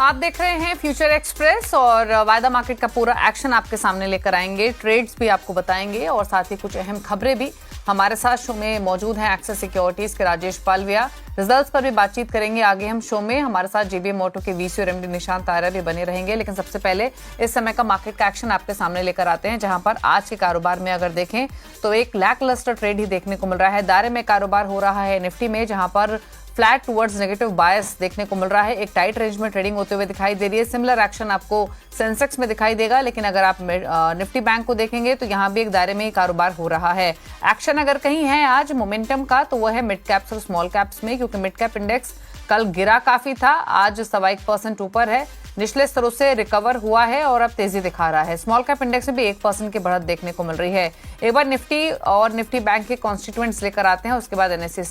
आप देख रहे हैं फ्यूचर एक्सप्रेस और वायदा मार्केट का पूरा एक्शन आपके सामने लेकर आएंगे। ट्रेड्स भी आपको बताएंगे और साथ ही कुछ अहम खबरें भी। हमारे साथ शो में मौजूद हैं एक्सिस सिक्योरिटीज के राजेश पालविया। रिजल्ट्स पर भी बातचीत करेंगे आगे हम शो में। हमारे साथ जेबीएम मोटो के वीसी और एमडी निशांत आर्या भी बने रहेंगे। लेकिन सबसे पहले इस समय का मार्केट का एक्शन आपके सामने लेकर आते हैं, जहां पर आज के कारोबार में अगर देखें तो एक लैकलस्टर ट्रेड ही देखने को मिल रहा है। दायरे में कारोबार हो रहा है निफ्टी में, जहां पर फ्लैट टुवर्ड्स नेगेटिव बायस देखने को मिल रहा है। एक टाइट रेंज में ट्रेडिंग होते हुए दिखाई दे रही है। सिमिलर एक्शन आपको सेंसेक्स में दिखाई देगा, लेकिन अगर आप निफ्टी बैंक को देखेंगे तो यहां भी एक दायरे में ही कारोबार हो रहा है। एक्शन अगर कहीं है आज मोमेंटम का तो वह है मिड कैप्स और स्मॉल कैप्स में, क्योंकि मिड कैप इंडेक्स कल गिरा काफी था, आज 1.25% ऊपर है, निचले स्तरों से रिकवर हुआ है और अब तेजी दिखा रहा है। स्मॉल कैप इंडेक्स में भी 1% की बढ़त देखने को मिल रही है। एक बार निफ्टी और निफ्टी बैंक के कॉन्स्टिट्यूएंट्स लेकर आते हैं, उसके बाद एनएससी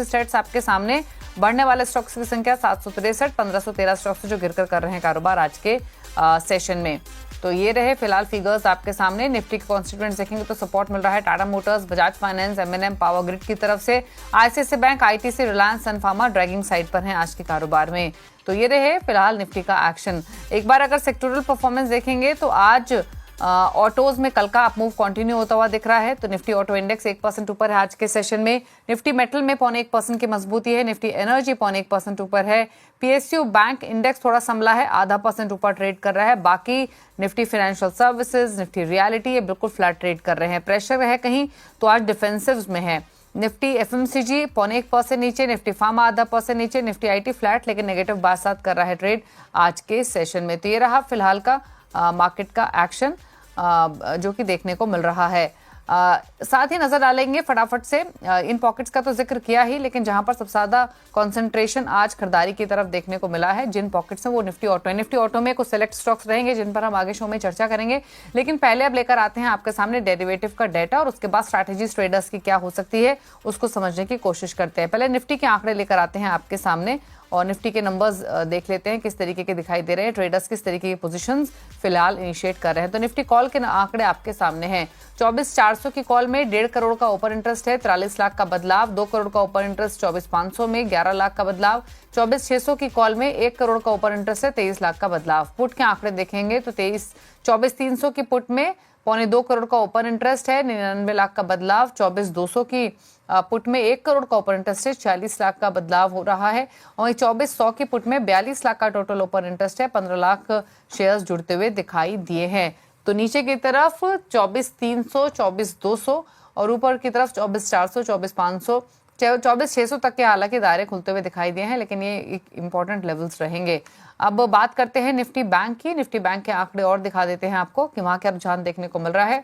स्टैट्स आपके सामने। बढ़ने वाले स्टॉक्स की संख्या 763, 1513 स्टॉक्स जो गिरकर कर रहे हैं कारोबार आज के सेशन में। तो ये रहे फिलहाल फिगर्स आपके सामने। निफ्टी के कॉन्स्टिट्यूएंट्स देखेंगे तो सपोर्ट मिल रहा है Tata Motors, Bajaj Finance, MNM, Power Grid की तरफ से। ICICI Bank, ITC, Reliance, Sun Pharma dragging side पर हैं आज के कारोबार में। तो ये रहे फिलहाल निफ्टी का एक्शन। एक बार अगर सेक्टोरल परफॉर्मेंस देखेंगे तो आज ऑटोज में कल का अपमूव कंटिन्यू होता हुआ दिख रहा है। तो निफ्टी ऑटो इंडेक्स 1% ऊपर है आज के सेशन में। निफ्टी मेटल में 0.1% की मजबूती है। निफ्टी एनर्जी 0.1% ऊपर है। पीएसयू बैंक इंडेक्स थोड़ा संभला है, 0.5% ऊपर ट्रेड कर रहा है। बाकी Nifty financial services, Nifty reality ये बिल्कुल फ्लैट ट्रेड कर रहे हैं। प्रेशर है कहीं तो आज डिफेंसिव में है। निफ्टी एफएमसीजी 0.1% नीचे, निफ्टी फार्मा 0.5% नीचे, निफ्टी आईटी फ्लैट लेकिन नेगेटिव 62 कर रहा है ट्रेड आज के सेशन में। तो ये रहा फिलहाल का मार्केट का एक्शन जो कि देखने को मिल रहा है। साथ ही नजर डालेंगे फटाफट से इन पॉकेट्स का तो जिक्र किया ही, लेकिन जहां पर सबसे ज्यादा कंसंट्रेशन आज खरीदारी की तरफ देखने को मिला है जिन पॉकेट्स में, वो निफ्टी ऑटो है। निफ्टी ऑटो में कुछ सेलेक्ट स्टॉक्स रहेंगे जिन पर हम आगे शो में चर्चा करेंगे, लेकिन पहले अब लेकर आते हैं आपके सामने डेरिवेटिव का डेटा और उसके बाद स्ट्रैटेजीज ट्रेडर्स की क्या हो सकती है उसको समझने की कोशिश करते हैं। पहले निफ्टी के आंकड़े लेकर आते हैं आपके सामने और निफ्टी के नंबर्स देख लेते हैं किस तरीके के दिखाई दे रहे हैं, ट्रेडर्स किस तरीके की पोजीशंस फिलहाल इनिशिएट कर रहे हैं। तो निफ्टी कॉल के आंकड़े आपके सामने हैं। 24,400 की कॉल में 1.5 करोड़ का ओपन इंटरेस्ट है, 43 लाख का बदलाव। 2 करोड़ का ओपन इंटरेस्ट 24,500 में 11 लाख का बदलाव। 24,600 की कॉल में 1 करोड़ का ओपन इंटरेस्ट है, 23 लाख का बदलाव। पुट के आंकड़े देखेंगे तो 24,300 की पुट में 2.25 करोड़ का ओपन इंटरेस्ट है, 99 लाख का बदलाव। 24,200 की पुट में 1 करोड़ का ओपन इंटरेस्ट है, 40 लाख का बदलाव हो रहा है। और 24,100 की पुट में 42 लाख का टोटल ओपन इंटरेस्ट है, 15 लाख शेयर्स जुड़ते हुए दिखाई दिए हैं। तो नीचे की तरफ 24,300, 24,200 और ऊपर की तरफ 24,400, 24,500, 24,600 तक के हालांकि दायरे खुलते हुए दिखाई दिए हैं, लेकिन ये एक इंपॉर्टेंट लेवल्स रहेंगे। अब बात करते हैं निफ्टी बैंक की। निफ्टी बैंक के आंकड़े और दिखा देते हैं आपको कि वहां क्या रुझान देखने को मिल रहा है।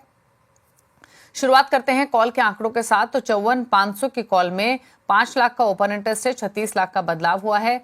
शुरुआत करते हैं कॉल के आंकड़ों के साथ। तो 54,500 की कॉल में 5 लाख का ओपन इंटरेस्ट है, 36 लाख का बदलाव हुआ है।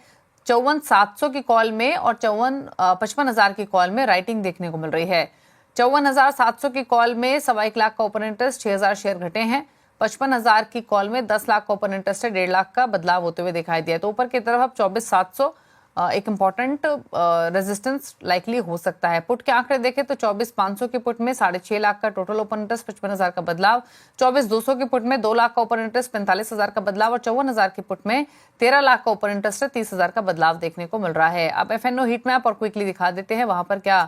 54,700 की कॉल में और 55,000 की कॉल में राइटिंग देखने को मिल रही है। 54,700 की कॉल में 1.25 लाख का ओपन इंटरेस्ट, 6,000 शेयर घटे हैं। 55,000 की कॉल में 10 लाख का ओपन इंटरेस्ट है, 1.5 लाख का बदलाव होते हुए दिखाई दिया। तो ऊपर की तरफ अब 24,700 एक इंपॉर्टेंट रेजिस्टेंस लाइकली हो सकता है। पुट के आंकड़े देखें तो 24,500 की पुट में 6.5 लाख का टोटल ओपन इंटरेस्ट, 55,000 का बदलाव। 24,200 की पुट में 2 लाख का ओपन इंटरेस्ट, 45,000 का बदलाव। और 54,000 की पुट में 13 लाख का ओपन इंटरेस्ट है, 30,000 का बदलाव देखने को मिल रहा है। अब एफएनओ हीट मैप और क्विकली दिखा देते हैं वहां पर क्या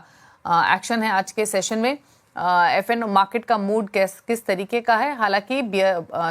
एक्शन है आज के सेशन में। एफएनओ मार्केट का मूड किस तरीके का है। हालांकि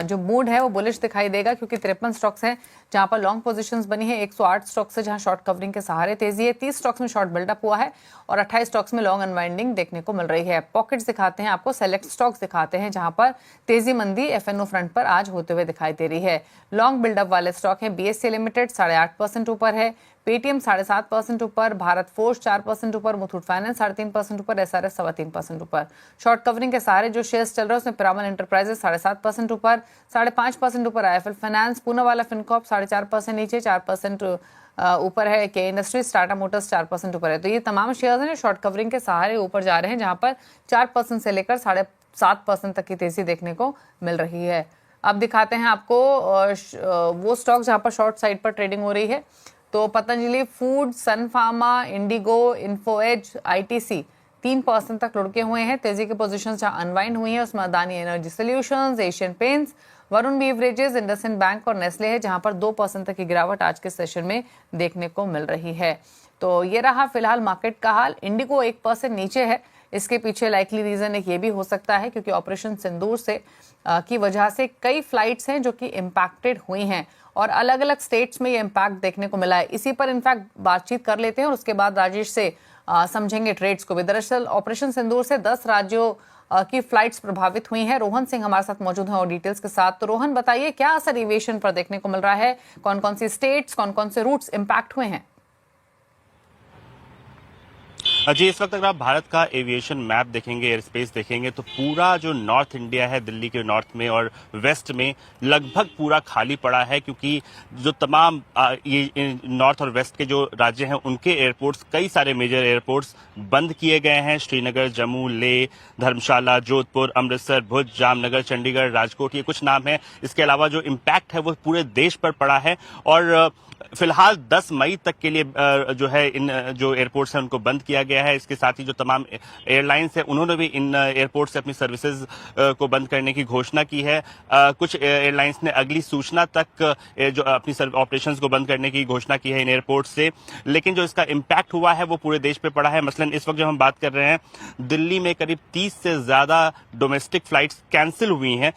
जो मूड है वो बुलिश दिखाई देगा, क्योंकि 53 स्टॉक्स हैं जहां पर लॉन्ग पोजीशंस बनी है, 108 स्टॉक्स है जहां शॉर्ट कवरिंग के सहारे तेजी है, 30 स्टॉक्स में शॉर्ट बिल्डअप हुआ है और 28 स्टॉक्स में लॉन्ग अनवाइंडिंग देखने को मिल रही है। पॉकेट्स दिखाते हैं आपको, सेलेक्ट स्टॉक्स दिखाते हैं जहां पर तेजी मंदी एफएनओ फ्रंट पर आज होते हुए दिखाई दे रही है। लॉन्ग बिल्डअप वाले स्टॉक है बीएससी लिमिटेड 8.5% ऊपर है, पेटीएम 7.5% ऊपर, भारत फोर्स 4% ऊपर, मुथूट फाइनेंस 3.5% ऊपर, एसआरएस 3.25% ऊपर। शॉर्ट कवरिंग के सारे जो शेयर्स चल रहे हैं उसमें पिरामल एंटरप्राइजेस 7.5% ऊपर, 5.5% ऊपर आईएफएल फाइनेंस, पूनावाला फिनकॉर्प 4.5% नीचे, 4% ऊपर है के इंडस्ट्रीज, टाटा मोटर्स 4% ऊपर है। तो ये तमाम शेयर्स हैं जो शॉर्ट कवरिंग के सहारे ऊपर जा रहे हैं, जहां पर 4% से लेकर 7.5% तक की तेजी देखने को मिल रही है। अब दिखाते हैं आपको वो स्टॉक जहां पर शॉर्ट साइड पर ट्रेडिंग हो रही है। तो पतंजलि फूड, सन फार्मा, इंडिगो, इन्फोएज, आईटीसी 3% तक लुढ़के हुए हैं। तेजी की पोजीशंस जहां अनवाइंड हुई हैं उसमें Adani energy solutions, Asian paints, Varun beverages, IndusInd bank और नेस्ले है, जहां पर 2% तक की गिरावट आज के सेशन में देखने को मिल रही है। तो ये रहा फिलहाल मार्केट का हाल। इंडिगो 1% नीचे है। इसके पीछे लाइकली रीजन एक ये भी हो सकता है क्योंकि ऑपरेशन सिंदूर से की वजह से कई फ्लाइट्स हैं जो कि इम्पैक्टेड हुई हैं और अलग अलग स्टेट्स में ये इम्पैक्ट देखने को मिला है। इसी पर इनफैक्ट बातचीत कर लेते हैं और उसके बाद राजेश से समझेंगे ट्रेड्स को भी। दरअसल ऑपरेशन सिंदूर से 10 राज्यों की फ्लाइट्स प्रभावित हुई हैं। रोहन सिंह हमारे साथ मौजूद हैं और डिटेल्स के साथ। तो रोहन बताइए, क्या असर एविएशन पर देखने को मिल रहा है? कौन कौन सी स्टेट्स, कौन कौन से रूट्स इम्पैक्ट हुए हैं? जी, इस वक्त अगर आप भारत का एविएशन मैप देखेंगे, एयर स्पेस देखेंगे, तो पूरा जो नॉर्थ इंडिया है, दिल्ली के नॉर्थ में और वेस्ट में लगभग पूरा खाली पड़ा है, क्योंकि जो तमाम ये नॉर्थ और वेस्ट के जो राज्य हैं उनके एयरपोर्ट्स, कई सारे मेजर एयरपोर्ट्स बंद किए गए हैं। श्रीनगर, जम्मू, लेह, धर्मशाला, जोधपुर, अमृतसर, भुज, जामनगर, चंडीगढ़, राजकोट, ये कुछ नाम हैं। इसके अलावा जो इम्पैक्ट है वो पूरे देश पर पड़ा है और फिलहाल 10 मई तक के लिए जो है इन जो एयरपोर्ट्स हैं उनको बंद किया गया है। इसके साथ ही जो तमाम एयरलाइंस हैं उन्होंने भी इन एयरपोर्ट से अपनी सर्विसेज को बंद करने की घोषणा की है। कुछ एयरलाइंस ने अगली सूचना तक जो अपनी ऑपरेशंस को बंद करने की घोषणा की है इन एयरपोर्ट से, लेकिन जो इसका इम्पैक्ट हुआ है वो पूरे देश पे पड़ा है। मसलन इस वक्त जब हम बात कर रहे हैं, दिल्ली में करीब 30 से ज्यादा डोमेस्टिक फ्लाइट्स कैंसिल हुई हैं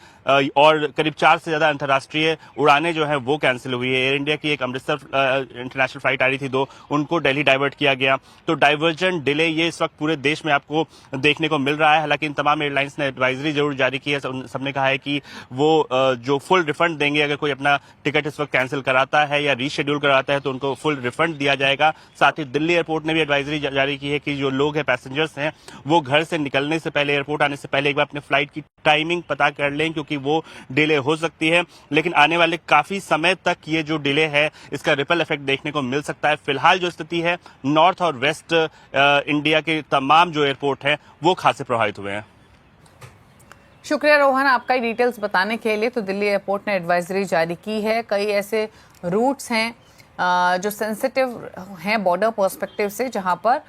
और करीब 4 से ज्यादा अंतर्राष्ट्रीय उड़ानें जो हैं वो कैंसिल हुई है। एयर इंडिया की एक अमृतसर इंटरनेशनल फ्लाइट आ रही थी 2, उनको दिल्ली डाइवर्ट किया गया। तो डाइवर्जन डिले ये इस वक्त पूरे देश में आपको देखने को मिल रहा है। हालांकि इन तमाम एयरलाइंस ने एडवाइजरी जरूर जारी की है। सबने कहा है कि वो जो फुल रिफंड देंगे, अगर कोई अपना टिकट इस वक्त कैंसिल कराता है या रीशेड्यूल कराता है तो उनको फुल रिफंड दिया जाएगा। साथ ही दिल्ली एयरपोर्ट ने भी एडवाइजरी जारी की है कि जो लोग हैं, पैसेंजर्स हैं, वो घर से निकलने से पहले, एयरपोर्ट आने से पहले एक बार अपने फ्लाइट की टाइमिंग पता कर लें, क्योंकि वो डिले हो सकती है। लेकिन आने वाले काफी समय तक ये जो डिले है इसका रिपल इफेक्ट देखने को मिल सकता है। फिलहाल जो स्थिति है, नॉर्थ और वेस्ट इंडिया के तमाम जो एयरपोर्ट हैं वो खासे प्रभावित हुए हैं। शुक्रिया रोहन आपका डिटेल्स बताने के लिए। तो दिल्ली एयरपोर्ट ने एडवाइजरी जारी की है। कई ऐसे रूट्स हैं जो सेंसिटिव हैं बॉर्डर पर्सपेक्टिव से, जहां पर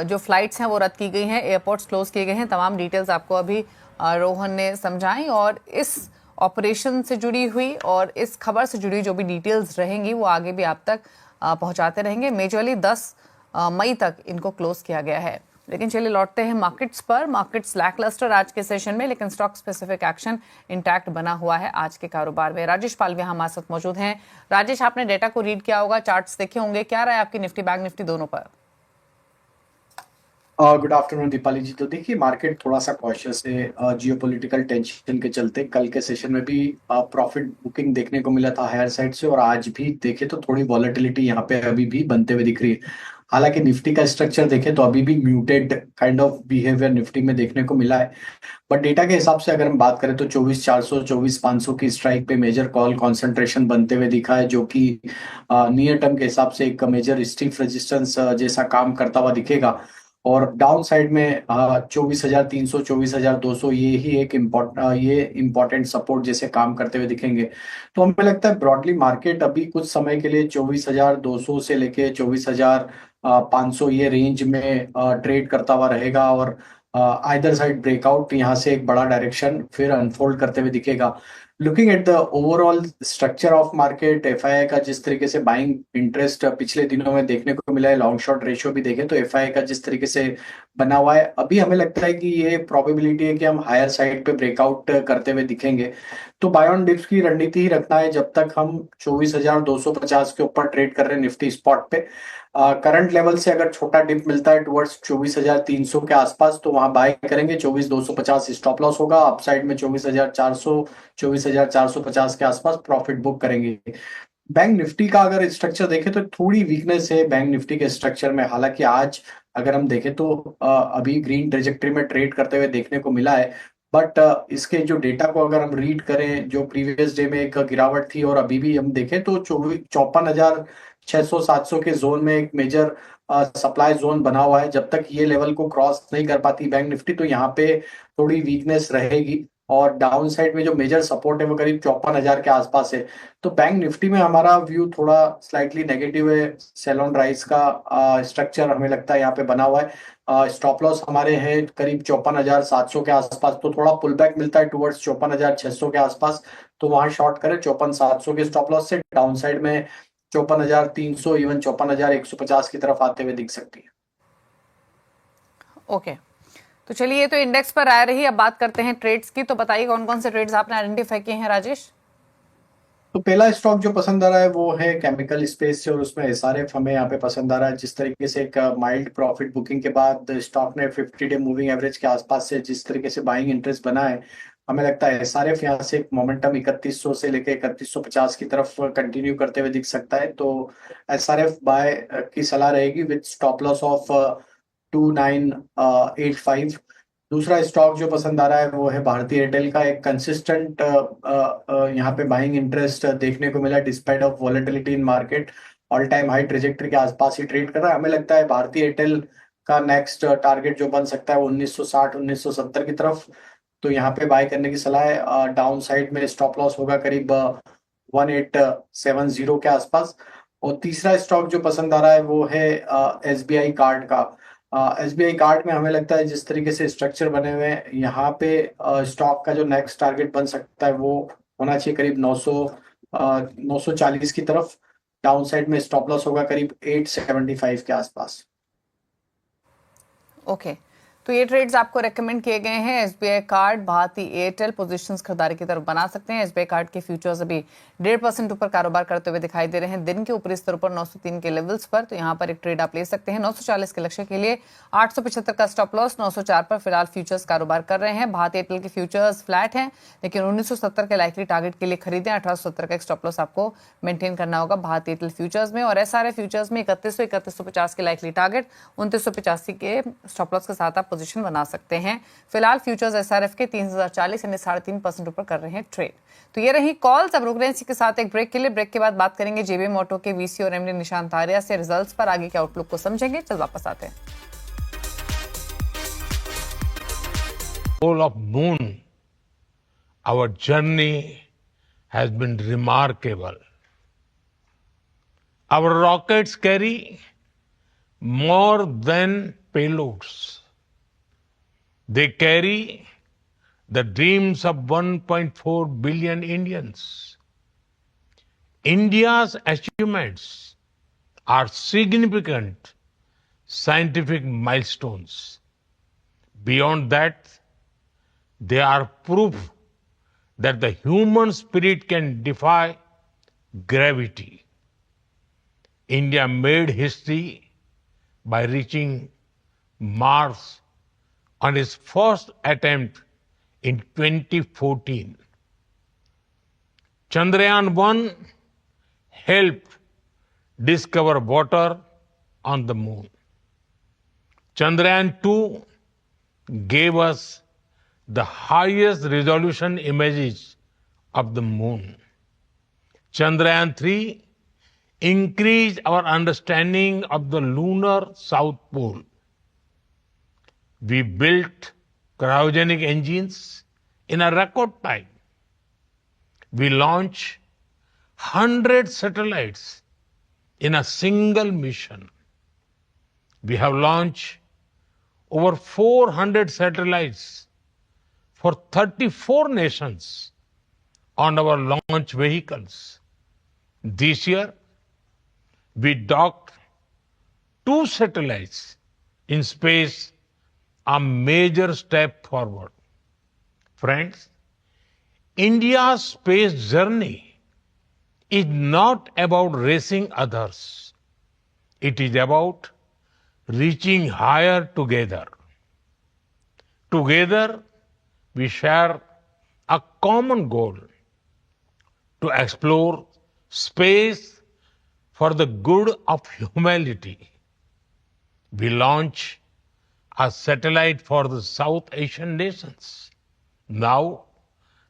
जो फ्लाइट्स हैं वो रद्द की गई हैं, एयरपोर्ट्स क्लोज किए गए हैं। तमाम डिटेल्स आपको अभी रोहन ने समझाई और इस ऑपरेशन से जुड़ी हुई और इस खबर से जुड़ी जो भी डिटेल्स रहेंगी वो आगे भी आप तक पहुंचाते रहेंगे। मेजरली 10 मई तक इनको क्लोज किया गया है। लेकिन चलिए लौटते हैं मार्केट्स पर। मार्केट्स लैकलस्टर आज के सेशन में, लेकिन स्टॉक स्पेसिफिक एक्शन इंटैक्ट बना हुआ है आज के कारोबार में। राजेश पालविया हमारे साथ मौजूद हैं। राजेश, आपने डेटा को रीड किया होगा, चार्ट्स देखे होंगे, क्या रहा है आपकी निफ्टी बैंक निफ्टी दोनों पर? गुड आफ्टरनून दीपाली जी। तो देखिए, मार्केट थोड़ा सा कॉशियस है जियोपॉलिटिकल टेंशन के चलते। कल के सेशन में भी प्रॉफिट बुकिंग देखने को मिला था हायर साइड से और आज भी देखे तो थोड़ी वॉलेटिलिटी यहाँ पे अभी भी बनते हुए दिख रही है। हालांकि निफ्टी का स्ट्रक्चर देखें तो अभी भी muted kind of behaviour Nifty में देखने को मिला है। बट डेटा के हिसाब से अगर हम बात करें तो 24,400 24,500 की स्ट्राइक पे मेजर कॉल कंसंट्रेशन बनते हुए दिखा है, जो कि नियर टर्म के हिसाब से एक मेजर स्टिफ रेजिस्टेंस जैसा काम करता हुआ दिखेगा। और डाउन साइड में 24,300 24,200 ये ही एक इम्पोर्टेंट सपोर्ट जैसे काम करते हुए दिखेंगे। तो हमें लगता है ब्रॉडली मार्केट अभी कुछ समय के लिए 24,200 से लेके 24,500 ये रेंज में ट्रेड करता हुआ रहेगा और आइदर साइड ब्रेकआउट यहाँ से एक बड़ा डायरेक्शन फिर अनफोल्ड करते हुए दिखेगा। Looking at the overall structure of market, FII का जिस तरीके से बाइंग इंटरेस्ट पिछले दिनों में देखने को मिला है, लॉन्ग शॉर्ट रेशियो भी देखें तो एफआईआई का जिस तरीके से बना हुआ है, अभी हमें लगता है कि ये प्रोबेबिलिटी है कि हम हायर साइड पे ब्रेकआउट करते हुए दिखेंगे। तो बाय ऑन डिप्स की रणनीति ही रखना है जब तक हम 24,250 के ऊपर ट्रेड कर रहे हैं निफ्टी स्पॉट पे। करंट लेवल से अगर छोटा डिप मिलता है टुवर्ड्स 24,300 के आसपास तो वहां बाय करेंगे। 24,250 स्टॉप लॉस होगा। अपसाइड में 24,400 24,450 के आसपास प्रॉफिट बुक करेंगे। बैंक निफ्टी का अगर स्ट्रक्चर देखें तो थोड़ी वीकनेस है बैंक निफ्टी के स्ट्रक्चर में। हालांकि आज अगर हम देखें तो अभी ग्रीन ट्रेजेक्टरी में ट्रेड करते हुए देखने को मिला है। बट इसके जो डेटा को अगर हम रीड करें, जो प्रीवियस डे में एक गिरावट थी और अभी भी हम देखें तो 54,600-700 के जोन में एक मेजर सप्लाई जोन बना हुआ है। जब तक ये लेवल को क्रॉस नहीं कर पाती बैंक निफ्टी तो यहाँ पे थोड़ी वीकनेस रहेगी और डाउन साइड में जो मेजर सपोर्ट है वो करीब 54,000 के आसपास है। तो बैंक निफ्टी में हमारा व्यू थोड़ा स्लाइटली नेगेटिव है। सेल ऑन राइज का स्ट्रक्चर हमें लगता है यहाँ पे बना हुआ है। स्टॉप लॉस हमारे हैं करीब 54,700 के आसपास, तो थोड़ा पुल बैक मिलता है टुवर्ड्स 54,600 के आसपास, तो वहां शॉर्ट करें 54,700 के स्टॉप लॉस से। डाउन साइड में 54,300 इवन 54,150 की तरफ आते हुए दिख सकती है। ओके, तो चलिए, ये तो इंडेक्स पर आ रही। अब बात करते हैं ट्रेड्स की। तो बताइए कौन कौन से ट्रेड्स आपने आइडेंटिफाई किए हैं राजेश? तो पहला स्टॉक जो पसंद आ रहा है वो है केमिकल स्पेस से, और उसमें एसआरएफ हमें यहाँ पे पसंद आ रहा है। जिस तरीके से एक माइल्ड प्रॉफिट बुकिंग के बाद स्टॉक ने 50 डे मूविंग एवरेज के आसपास से जिस तरीके से बाइंग इंटरेस्ट बना है, हमें लगता है एसआरएफ यहाँ से एक मोमेंटम 3100 से लेकर 3150 की तरफ कंटिन्यू करते हुए दिख सकता है। तो एसआरएफ बाय की सलाह रहेगी विद स्टॉप लॉस ऑफ 2985। दूसरा स्टॉक जो पसंद आ रहा है वो है भारतीय एयरटेल का। एक कंसिस्टेंट यहाँ पे बाइंग इंटरेस्ट देखने को मिला despite of volatility in market. All time high trajectory के आसपास ही ट्रेड कर रहा है। हमें लगता है भारतीय एयरटेल का नेक्स्ट टारगेट जो बन सकता है वो 1960 1970 की तरफ। तो यहाँ पे बाय करने की सलाह है। डाउन साइड में स्टॉप लॉस होगा करीब 1870 के आसपास। और तीसरा स्टॉक जो पसंद आ रहा है वो है एसबीआई कार्ड का। एसबीआई कार्ड में हमें लगता है जिस तरीके से स्ट्रक्चर बने हुए हैं यहाँ पे स्टॉक का जो नेक्स्ट टारगेट बन सकता है वो होना चाहिए करीब 940 की तरफ। डाउन साइड में स्टॉप लॉस होगा करीब 875 के आसपास। ओके, तो ये ट्रेड्स आपको रेकमेंड किए गए हैं। SBI Card, Bharti Airtel positions खरीदारी की तरफ बना सकते हैं। एसबीआई कार्ड के फ्यूचर्स अभी 1.5% ऊपर कारोबार करते हुए दिखाई दे रहे हैं दिन के ऊपरी स्तर पर 903 के लेवल्स पर। तो यहाँ पर एक ट्रेड आप ले सकते हैं 940 के लक्ष्य के लिए। 875 का स्टॉप लॉस, 904 पर फिलहाल फ्यूचर्स कारोबार कर रहे हैं। भारतीय एयरटेल के फ्यूचर्स फ्लैट हैं, लेकिन 1970 के लाइकली टारगेट के लिए खरीदें। 1870 का एक स्टॉप लॉस आपको मेंटेन करना होगा भारतीय एयरटेल फ्यूचर्स में। और एसआरएफ फ्यूचर्स में 3150 के लाइकली टारगेट, 2985 के स्टॉप लॉस के साथ आप पोजीशन बना सकते हैं। फिलहाल फ्यूचर्स एसआरएफ के 3040 यानी 3.5% ऊपर कर रहे हैं ट्रेड। तो ये रही कॉल्स। अब रुक रहे हैं इसी के साथ एक ब्रेक के लिए। ब्रेक के बाद बात करेंगे जेबीएम ऑटो के वीसी और एमडी निशांत आर्या से रिजल्ट्स पर। आगे के आउटलुक को समझेंगे। चल वापस आते हैं। Whole of moon, our journey has been remarkable. Our rockets carry more than payloads. They carry the dreams of 1.4 billion Indians. India's achievements are significant scientific milestones. Beyond that, they are proof that the human spirit can defy gravity. India made history by reaching Mars on its first attempt in 2014. Chandrayaan-1 helped discover water on the moon. Chandrayaan-2 gave us the highest resolution images of the moon. Chandrayaan-3 increased our understanding of the lunar south pole. We built cryogenic engines in a record time. We launched 100 satellites in a single mission. We have launched over 400 satellites for 34 nations on our launch vehicles. This year, we docked 2 satellites in space, a major step forward. Friends, India's space journey is not about racing others. It is about reaching higher together. Together, we share a common goal to explore space for the good of humanity. We launch a satellite for the South Asian nations. Now,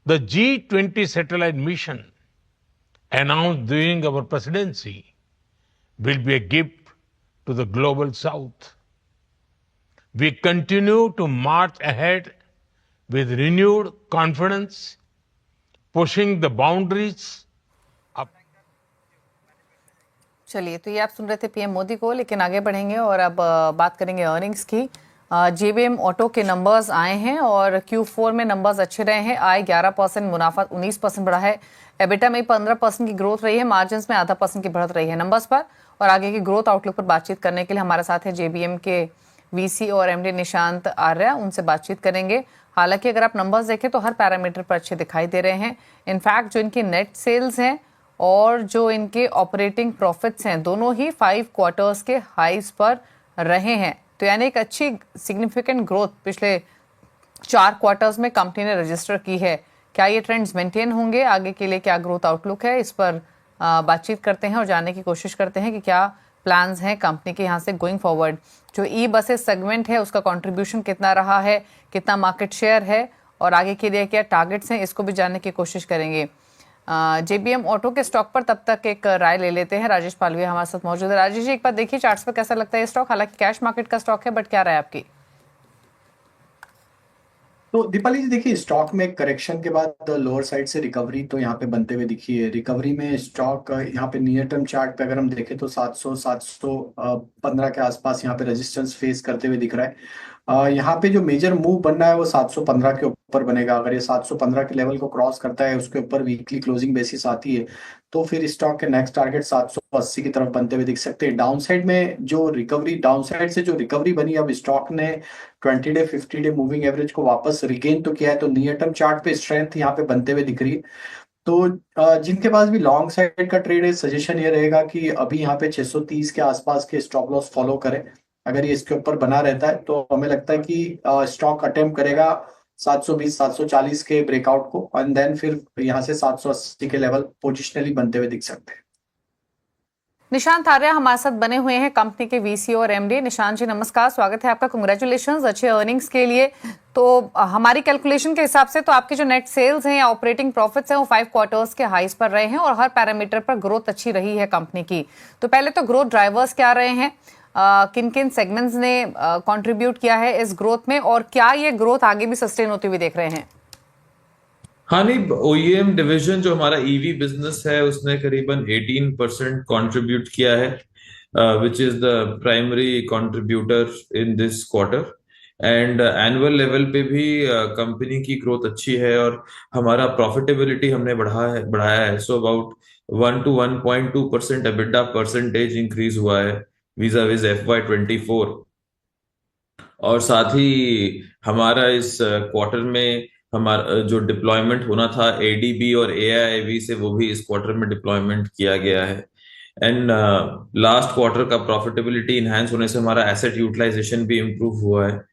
the G20 satellite mission announced during our presidency will be a gift to the global South. We continue to march ahead with renewed confidence, pushing the boundaries of. चलिए, तो ये आप सुन रहे थे PM Modi को, लेकिन आगे बढ़ेंगे और अब बात करेंगे अर्निंग्स की। जेबीएम ऑटो के नंबर्स आए हैं और Q4 में नंबर्स अच्छे रहे हैं। आय 11%, मुनाफा 19% बढ़ा है, एबिटा में 15% की ग्रोथ रही है, मार्जिन में आधा % की बढ़त रही है नंबर्स पर। और आगे की ग्रोथ आउटलुक पर बातचीत करने के लिए हमारे साथ है जेबीएम के वीसी और एमडी निशांत आर्या, उनसे बातचीत करेंगे। हालांकि अगर आप नंबर्स देखें तो हर पैरामीटर पर अच्छे दिखाई दे रहे हैं। इनफैक्ट जो इनकी नेट सेल्स हैं और जो इनके ऑपरेटिंग प्रॉफिट्स हैं, दोनों ही 5 क्वार्टर्स के हाईज पर रहे हैं। तो यानी एक अच्छी सिग्निफिकेंट ग्रोथ पिछले 4 क्वार्टर्स में कंपनी ने रजिस्टर की है। क्या ये ट्रेंड्स मेंटेन होंगे? आगे के लिए क्या ग्रोथ आउटलुक है, इस पर बातचीत करते हैं और जानने की कोशिश करते हैं कि क्या प्लान्स हैं कंपनी के यहाँ से गोइंग फॉरवर्ड। जो ई बसेस सेगमेंट है उसका कंट्रीब्यूशन कितना रहा है, कितना मार्केट शेयर है और आगे के लिए क्या टारगेट्स हैं, इसको भी जानने की कोशिश करेंगे। जेबीएम ऑटो के स्टॉक पर तब तक एक राय ले लेते हैं। राजेश पालविया हमारे साथ मौजूद है। राजेश जी, एक बार देखिए चार्ट्स पर कैसा लगता है ये स्टॉक? हालांकि कैश मार्केट का स्टॉक है, बट क्या राय है आपकी? तो दीपाली जी देखिए, स्टॉक में करेक्शन के बाद लोअर साइड से रिकवरी तो यहाँ पे बनते हुए दिखी है। रिकवरी में स्टॉक यहाँ पे नियर टर्म चार्ट पे अगर हम देखें तो 715 के आसपास यहाँ पे रेजिस्टेंस फेस करते हुए दिख रहा है। यहाँ पे जो मेजर मूव बनना है वो 715 के ऊपर बनेगा। अगर ये 715 के लेवल को क्रॉस करता है, उसके ऊपर वीकली क्लोजिंग बेसिस आती है, तो फिर स्टॉक के नेक्स्ट टारगेट 780 की तरफ बनते हुए दिख सकते हैं। डाउन साइड में जो रिकवरी, डाउन साइड से जो रिकवरी बनी, अब स्टॉक ने 20 डे 50 डे मूविंग एवरेज को वापस रिगेन तो किया है, तो नियर टर्म चार्ट पे स्ट्रेंथ यहाँ पे बनते हुए दिख रही है। तो जिनके पास भी लॉन्ग साइड का ट्रेड है, सजेशन ये रहेगा कि अभी यहाँ पे 630 के आसपास के स्टॉप लॉस फॉलो करें। अगर ये इसके ऊपर बना रहता है तो हमें लगता है कि स्टॉक अटेम्प्ट करेगा 720 740 के ब्रेकआउट को, एंड देन फिर यहाँ से 780 के लेवल पोजिशनली बनते हुए दिख सकते हैं। निशांत आर्या हमारे साथ बने हुए हैं, कंपनी के वीसी और एमडी। निशांत जी नमस्कार, स्वागत है आपका। कांग्रेचुलेशंस अच्छे अर्निंग्स के लिए। तो हमारी कैलकुलेशन के हिसाब से तो आपके जो नेट सेल्स हैं या ऑपरेटिंग प्रॉफिट्स हैं वो 5 क्वार्टर्स के हाईज पर रहे हैं और हर पैरामीटर पर ग्रोथ अच्छी रही है कंपनी की। तो पहले तो ग्रोथ ड्राइवर्स क्या रहे हैं, किन किन सेगमेंट्स ने कंट्रीब्यूट किया है इस ग्रोथ में, और क्या ये ग्रोथ आगे भी सस्टेन होती हुई देख रहे हैं? हाँ नहीं, ओईएम डिवीजन जो हमारा ईवी बिजनेस है उसने करीबन 18% कंट्रीब्यूट किया है, which is the primary contributor in this quarter. And annual level पे भी कंपनी की ग्रोथ अच्छी है और हमारा प्रॉफिटेबिलिटी हमने बढ़ाया है। So about 1 to 1.2% EBITDA percentage increase हुआ है वीजा विज FY24। और साथ ही हमारा इस क्वार्टर में हमारा जो डिप्लॉयमेंट होना था एडीबी और एआईवी से, वो भी इस क्वार्टर में डिप्लॉयमेंट किया गया है। एंड लास्ट क्वार्टर का प्रॉफिटेबिलिटी इनहैंस होने से हमारा एसेट यूटिलाइजेशन भी इम्प्रूव हुआ है।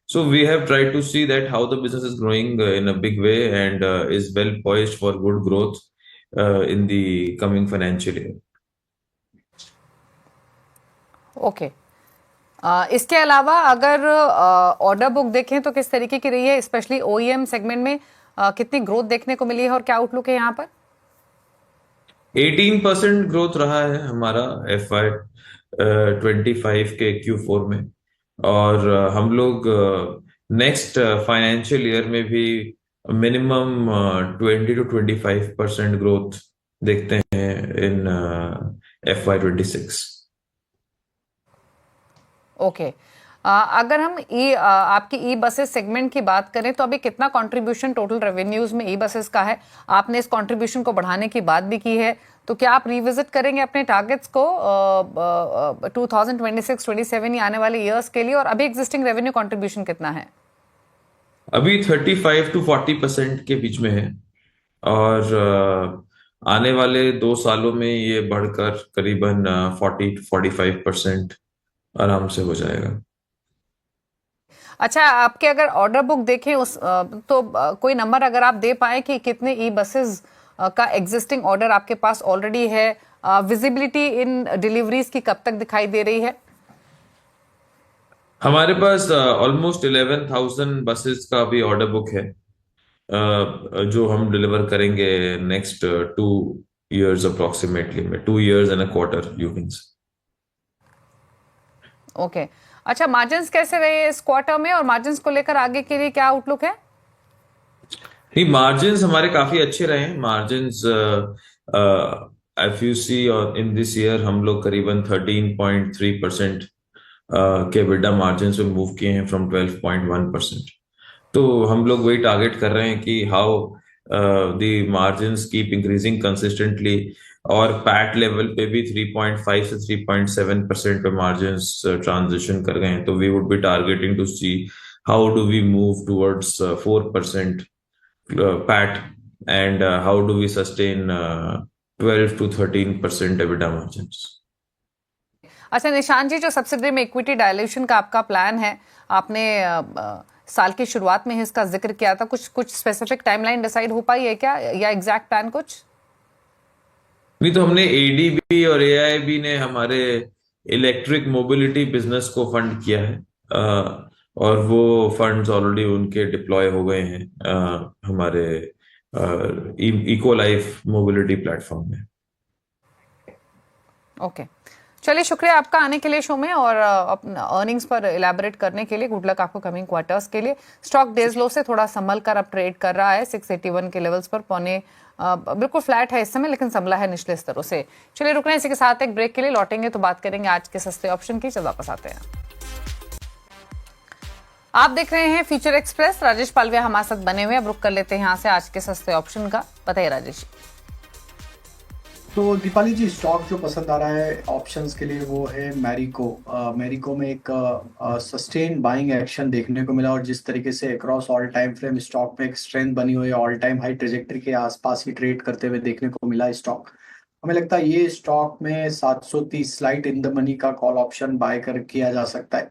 So we have tried to see that how the business is growing in a big way and is well poised for good growth in the coming financial year. Okay इसके अलावा अगर order book देखें तो किस तरीके की रही है, स्पेशली ओईएम सेगमेंट में कितनी ग्रोथ देखने को मिली है और क्या आउटलुक है यहाँ पर? 18% ग्रोथ रहा है हमारा FY25 के Q4 में, और हम लोग नेक्स्ट फाइनेंशियल ईयर में भी मिनिमम 20 to 25% ग्रोथ देखते हैं इन FY26। ओके अगर हम आपकी ई बसेस सेगमेंट की बात करें तो अभी कितना कंट्रीब्यूशन टोटल रेवेन्यूज में ई बसेस का है? आपने इस कंट्रीब्यूशन को बढ़ाने की बात भी की है, तो क्या आप रिविजिट करेंगे अपने टारगेट्स को 2026-27 आने वाले ईयर्स के लिए? और अभी एग्जिस्टिंग रेवेन्यू कंट्रीब्यूशन कितना है? अभी 35 to 40% के बीच में है और आने वाले 2 सालों में ये बढ़कर करीबन 40 to 45% आराम से हो जाएगा। अच्छा, आपके अगर ऑर्डर बुक देखें तो कोई नंबर अगर आप दे पाए कि कितने ई बसेस का एग्जिस्टिंग ऑर्डर आपके पास ऑलरेडी है, विजिबिलिटी इन डिलीवरीज की कब तक दिखाई दे रही है? हमारे पास ऑलमोस्ट 11,000 बसेस का भी ऑर्डर बुक है जो हम डिलीवर करेंगे नेक्स्ट 2 years अप्रोक्सीमेटली में, 2 years and a quarter you can say। Okay अच्छा, मार्जिन्स कैसे रहे इस क्वार्टर में और मार्जिन्स को लेकर आगे के लिए क्या आउटलुक है? नहीं, मार्जिन्स हमारे काफी अच्छे रहे हैं। Margins if you see in this year हम लोग करीबन 13.3% के EBITDA मार्जिन में मूव किए हैं फ्रॉम 12.1%। तो हम लोग वही टारगेट कर रहे हैं कि how the margins keep increasing consistently, और पैट लेवल पे भी 3.5 से 3.7% पे मार्जिन्स ट्रांजिशन कर गए हैं। तो we would be targeting to see how do we move towards 4% PAT, and how do we sustain 12 to 13% EBITDA margins? अच्छा निशान जी, जो सब्सिडरी में इक्विटी डायल्यूशन का आपका प्लान है, आपने साल की शुरुआत में ही इसका जिक्र किया था, कुछ स्पेसिफिक टाइमलाइन डिसाइड हो पाई है क्या, या एग्जैक्ट प्लान कुछ? नहीं, तो हमने ADB और AIB ने हमारे इलेक्ट्रिक मोबिलिटी बिजनेस को फंड किया है, और वो फंड्स ऑलरेडी उनके डिप्लॉय हो गए हैं हमारे इको लाइफ मोबिलिटी प्लेटफॉर्म में। ओके, चलिए शुक्रिया आपका आने के लिए शो में और अपने अर्निंग्स पर इलैबोरेट करने के लिए। गुड लक आपको कमिंग क्वार्टर्स के लिए। स्टॉक डेज लो से थोड़ा संभल कर अब ट्रेड कर रहा है 681 के लेवल्स पर, पौने बिल्कुल फ्लैट है इस समय, लेकिन संभला है निचले स्तरों से। चलिए रुक रहे हैं इसी के साथ एक ब्रेक के लिए, लौटेंगे तो बात करेंगे आज के सस्ते ऑप्शन की। चलो वापस आते हैं। आप देख रहे हैं फ्यूचर एक्सप्रेस, राजेश पालविया हमारे साथ बने हुए। अब रुक कर लेते हैं यहाँ से आज के सस्ते ऑप्शन का। बताइए राजेश। तो दीपाली जी, स्टॉक जो पसंद आ रहा है ऑप्शंस के लिए वो है मैरिको। मैरिको में एक सस्टेन बाइंग एक्शन देखने को मिला, और जिस तरीके से across all time frame stock में एक स्ट्रेंथ बनी हुई है, ऑल टाइम हाई ट्रेजेक्टरी के आसपास ही ट्रेड करते हुए देखने को मिला स्टॉक। हमें लगता है ये स्टॉक में 730 स्लाइड इन द मनी का कॉल ऑप्शन बाय कर किया जा सकता है।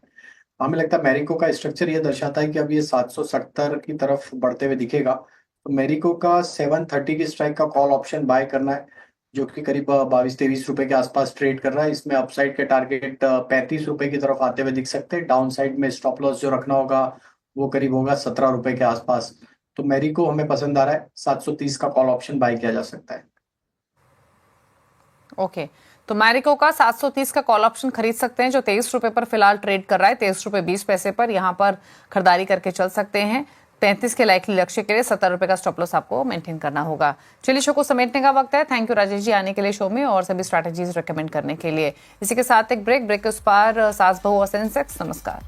हमें लगता है मैरिको का स्ट्रक्चर ये दर्शाता है कि अब ये 770 की तरफ बढ़ते हुए दिखेगा, तो मैरिको का 730 की स्ट्राइक का कॉल ऑप्शन बाय करना है, जो कि करीब 22-23 रुपए के आसपास ट्रेड कर रहा है। इसमें अपसाइड के टारगेट 35 रुपए की तरफ आते हुए दिख सकते हैं। डाउन साइड में स्टॉप लॉस जो रखना होगा वो करीब होगा 17 रुपए के आसपास। तो मैरिको हमें पसंद आ रहा है, 730 का कॉल ऑप्शन बाय किया जा सकता है। ओके, तो मैरिको का 730 का कॉल ऑप्शन खरीद सकते हैं, जो 23 रुपए पर फिलहाल ट्रेड कर रहा है, 23 रुपए 20 पैसे पर। यहां पर खरीदारी करके चल सकते हैं। 35 के लाइकली लक्ष्य के लिए 70 रुपए का स्टॉप लॉस आपको मेंटेन करना होगा। चलिए शो को समेटने का वक्त है। थैंक यू राजेश जी आने के लिए शो में और सभी स्ट्रैटेजीज रिकमेंड करने के लिए। इसी के साथ एक ब्रेक के उस पार सास बहू और सेंसेक्स। नमस्कार।